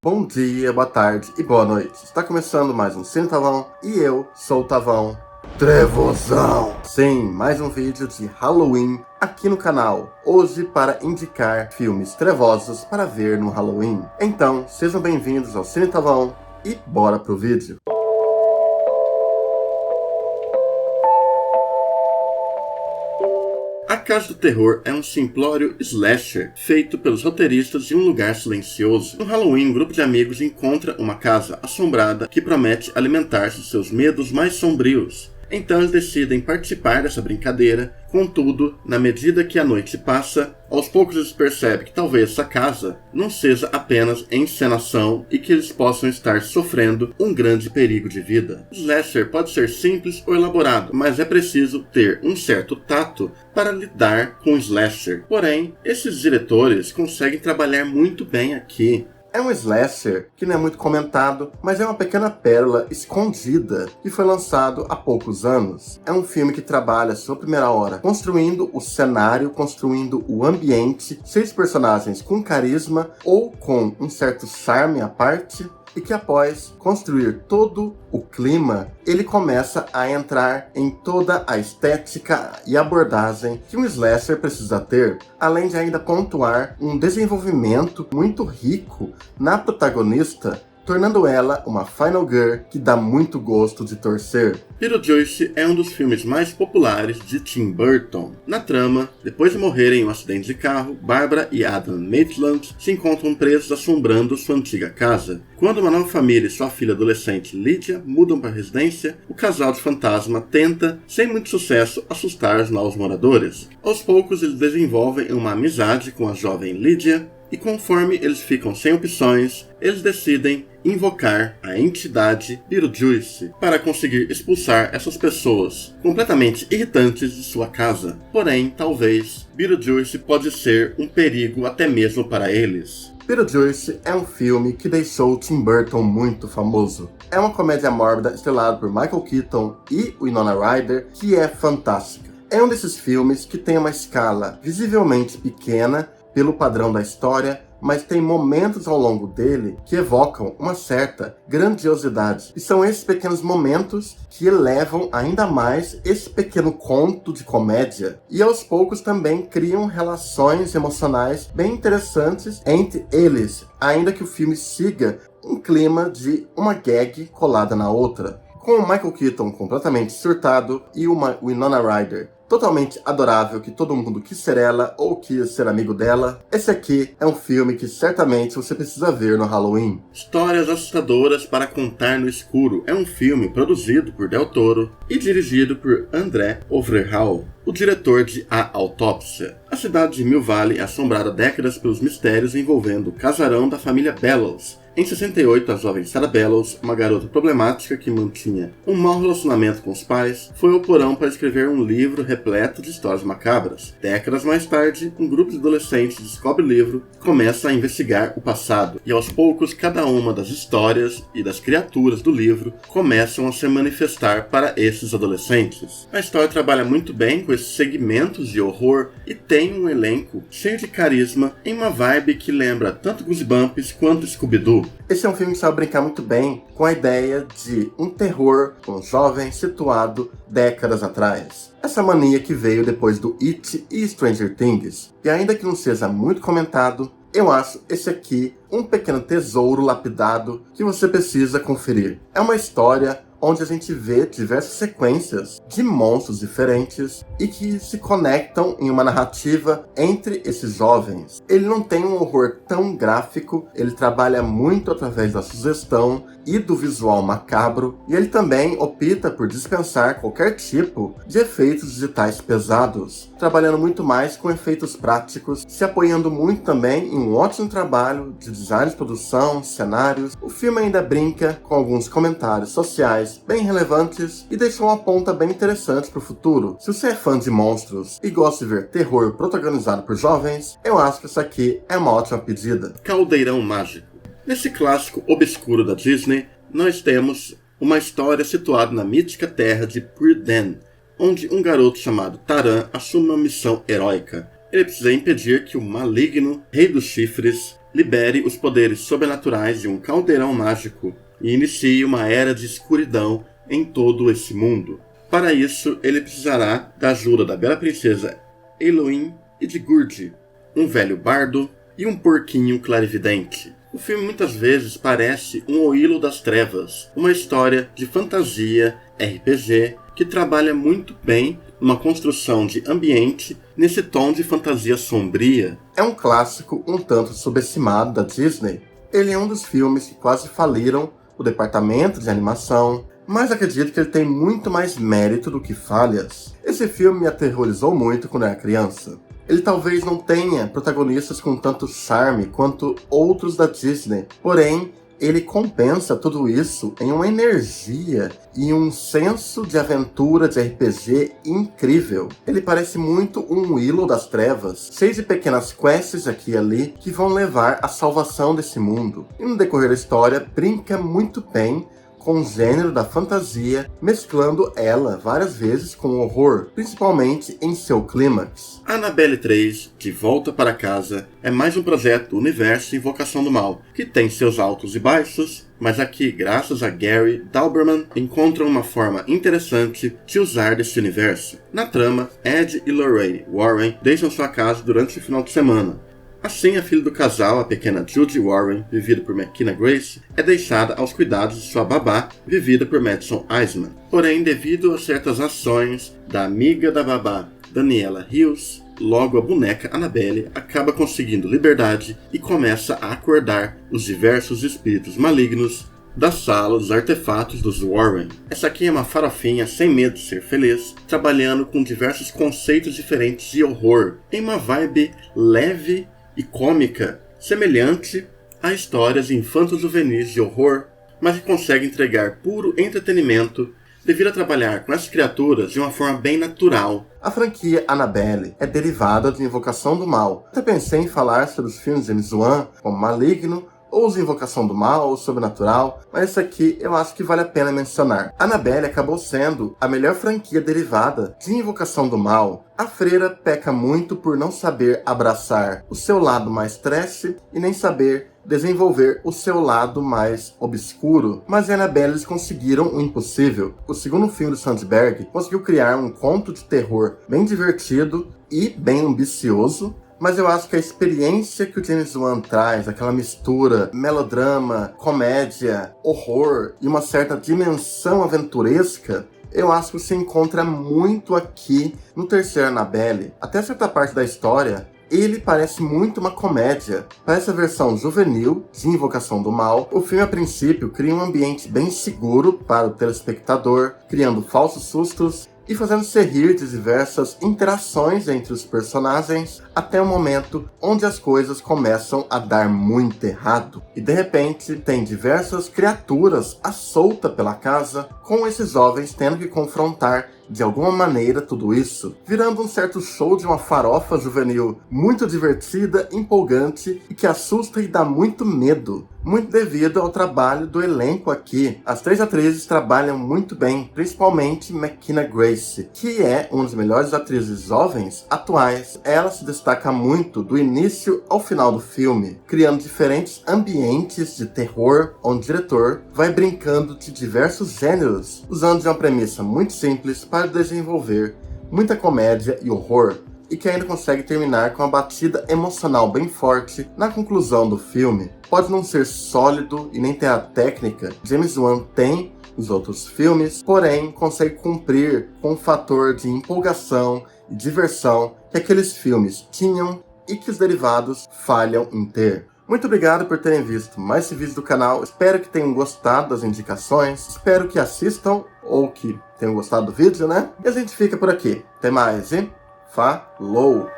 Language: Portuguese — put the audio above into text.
Bom dia, boa tarde e boa noite. Está começando mais um Cine Tavão e eu sou o Tavão Trevosão. Sim, mais um vídeo de Halloween aqui no canal. Hoje para indicar filmes trevosos para ver no Halloween. Então, sejam bem-vindos ao Cine Tavão e bora pro vídeo. A Casa do Terror é um simplório slasher feito pelos roteiristas de Um Lugar Silencioso. No Halloween, um grupo de amigos encontra uma casa assombrada que promete alimentar-se de seus medos mais sombrios. Então eles decidem participar dessa brincadeira. Contudo, na medida que a noite passa, aos poucos eles percebem que talvez essa casa não seja apenas encenação e que eles possam estar sofrendo um grande perigo de vida. O slasher pode ser simples ou elaborado, mas é preciso ter um certo tato para lidar com o slasher. Porém, esses diretores conseguem trabalhar muito bem aqui. É um slasher que não é muito comentado, mas é uma pequena pérola escondida que foi lançado há poucos anos. É um filme que trabalha sua primeira hora construindo o cenário, construindo o ambiente, 6 personagens com carisma ou com um certo charme à parte, e que após construir todo o clima, ele começa a entrar em toda a estética e abordagem que um slasher precisa ter, além de ainda pontuar um desenvolvimento muito rico na protagonista, tornando ela uma final girl que dá muito gosto de torcer. Beetlejuice é um dos filmes mais populares de Tim Burton. Na trama, depois de morrerem em um acidente de carro, Barbara e Adam Maitland se encontram presos assombrando sua antiga casa. Quando uma nova família e sua filha adolescente Lydia mudam para a residência, o casal de fantasma tenta, sem muito sucesso, assustar os novos moradores. Aos poucos, eles desenvolvem uma amizade com a jovem Lydia, e conforme eles ficam sem opções, eles decidem invocar a entidade Beetlejuice para conseguir expulsar essas pessoas completamente irritantes de sua casa. Porém, talvez Beetlejuice pode ser um perigo até mesmo para eles. Beetlejuice é um filme que deixou Tim Burton muito famoso. É uma comédia mórbida estrelada por Michael Keaton e Winona Ryder, que é fantástica. É um desses filmes que tem uma escala visivelmente pequena pelo padrão da história, mas tem momentos ao longo dele que evocam uma certa grandiosidade. E são esses pequenos momentos que elevam ainda mais esse pequeno conto de comédia. E aos poucos também criam relações emocionais bem interessantes entre eles, ainda que o filme siga um clima de uma gag colada na outra. Com o Michael Keaton completamente surtado e uma Winona Ryder totalmente adorável, que todo mundo quis ser ela ou quis ser amigo dela. Esse aqui é um filme que certamente você precisa ver no Halloween. Histórias assustadoras para contar no escuro é um filme produzido por Del Toro e dirigido por André Overhaupt, o diretor de A Autópsia. A cidade de Mill Valley é assombrada há décadas pelos mistérios envolvendo o casarão da família Bellows. Em 68, a jovem Sarah Bellows, uma garota problemática que mantinha um mau relacionamento com os pais, foi ao porão para escrever um livro repleto de histórias macabras. Décadas mais tarde, um grupo de adolescentes descobre o livro e começa a investigar o passado. E aos poucos, cada uma das histórias e das criaturas do livro começam a se manifestar para esses adolescentes. A história trabalha muito bem com esses segmentos de horror e tem um elenco cheio de carisma em uma vibe que lembra tanto Goosebumps quanto Scooby-Doo. Esse é um filme que sabe brincar muito bem com a ideia de um terror com jovens situado décadas atrás. Essa mania que veio depois do It e Stranger Things. E ainda que não seja muito comentado, eu acho esse aqui um pequeno tesouro lapidado que você precisa conferir. É uma história onde a gente vê diversas sequências de monstros diferentes e que se conectam em uma narrativa entre esses jovens. Ele não tem um horror tão gráfico, ele trabalha muito através da sugestão e do visual macabro, e ele também opta por dispensar qualquer tipo de efeitos digitais pesados, trabalhando muito mais com efeitos práticos, se apoiando muito também em um ótimo trabalho de design de produção, cenários. O filme ainda brinca com alguns comentários sociais bem relevantes e deixou uma ponta bem interessante para o futuro. Se você é fã de monstros e gosta de ver terror protagonizado por jovens, eu acho que isso aqui é uma ótima pedida. Caldeirão Mágico. Nesse clássico obscuro da Disney, nós temos uma história situada na mítica terra de Priden, onde um garoto chamado Taran assume uma missão heróica. Ele precisa impedir que o maligno Rei dos Chifres libere os poderes sobrenaturais de um caldeirão mágico e inicie uma era de escuridão em todo esse mundo. Para isso, ele precisará da ajuda da bela princesa Eloin e de Gurdi, um velho bardo e um porquinho clarividente. O filme muitas vezes parece um Oilo das Trevas, uma história de fantasia, RPG, que trabalha muito bem numa construção de ambiente nesse tom de fantasia sombria. É um clássico um tanto subestimado da Disney. Ele é um dos filmes que quase faliram o departamento de animação, mas acredito que ele tem muito mais mérito do que falhas. Esse filme me aterrorizou muito quando era criança. Ele talvez não tenha protagonistas com tanto charme quanto outros da Disney, porém, ele compensa tudo isso em uma energia e um senso de aventura de RPG incrível. Ele parece muito um Willow das Trevas, cheio de pequenas quests aqui e ali que vão levar à salvação desse mundo. E no decorrer da história, brinca muito bem com o gênero da fantasia, mesclando ela várias vezes com o horror, principalmente em seu clímax. Annabelle 3, De Volta para Casa, é mais um projeto do universo Invocação do Mal, que tem seus altos e baixos, mas aqui, graças a Gary Dauberman, encontram uma forma interessante de usar desse universo. Na trama, Ed e Lorraine Warren deixam sua casa durante o final de semana. Assim, a filha do casal, a pequena Judy Warren, vivida por McKenna Grace, é deixada aos cuidados de sua babá, vivida por Madison Eisman. Porém, devido a certas ações da amiga da babá, Daniela Hills, logo a boneca Annabelle acaba conseguindo liberdade e começa a acordar os diversos espíritos malignos da sala dos artefatos dos Warren. Essa aqui é uma farofinha sem medo de ser feliz, trabalhando com diversos conceitos diferentes de horror, em uma vibe leve e cômica, semelhante a histórias infanto-juvenis de horror, mas que consegue entregar puro entretenimento devido a trabalhar com essas criaturas de uma forma bem natural. A franquia Annabelle é derivada de Invocação do Mal. Até pensei em falar sobre os filmes de James Wan, como Maligno, ou os Invocação do Mal, ou Sobrenatural, mas esse aqui eu acho que vale a pena mencionar. Annabelle acabou sendo a melhor franquia derivada de Invocação do Mal. A freira peca muito por não saber abraçar o seu lado mais trash e nem saber desenvolver o seu lado mais obscuro, mas em Annabelle eles conseguiram o impossível. O segundo filme do Sandberg conseguiu criar um conto de terror bem divertido e bem ambicioso, mas eu acho que a experiência que o James Wan traz, aquela mistura melodrama, comédia, horror e uma certa dimensão aventuresca, eu acho que se encontra muito aqui no terceiro Annabelle. Até certa parte da história, ele parece muito uma comédia. Para essa versão juvenil de Invocação do Mal, o filme a princípio cria um ambiente bem seguro para o telespectador, criando falsos sustos e fazendo-se rir de diversas interações entre os personagens, até o momento onde as coisas começam a dar muito errado. E de repente tem diversas criaturas à solta pela casa, com esses jovens tendo que confrontar de alguma maneira tudo isso, virando um certo show de uma farofa juvenil muito divertida, empolgante e que assusta e dá muito medo. Muito devido ao trabalho do elenco aqui. As três atrizes trabalham muito bem, principalmente McKenna Grace, que é uma das melhores atrizes jovens atuais. Ela se destaca muito do início ao final do filme, criando diferentes ambientes de terror, onde o diretor vai brincando de diversos gêneros, usando de uma premissa muito simples para desenvolver muita comédia e horror, e que ainda consegue terminar com uma batida emocional bem forte na conclusão do filme. Pode não ser sólido e nem ter a técnica que James Wan tem nos outros filmes, porém consegue cumprir com o fator de empolgação e diversão que aqueles filmes tinham e que os derivados falham em ter. Muito obrigado por terem visto mais esse vídeo do canal, espero que tenham gostado das indicações, espero que assistam ou que tenham gostado do vídeo, né? E a gente fica por aqui. Até mais, hein? Falou!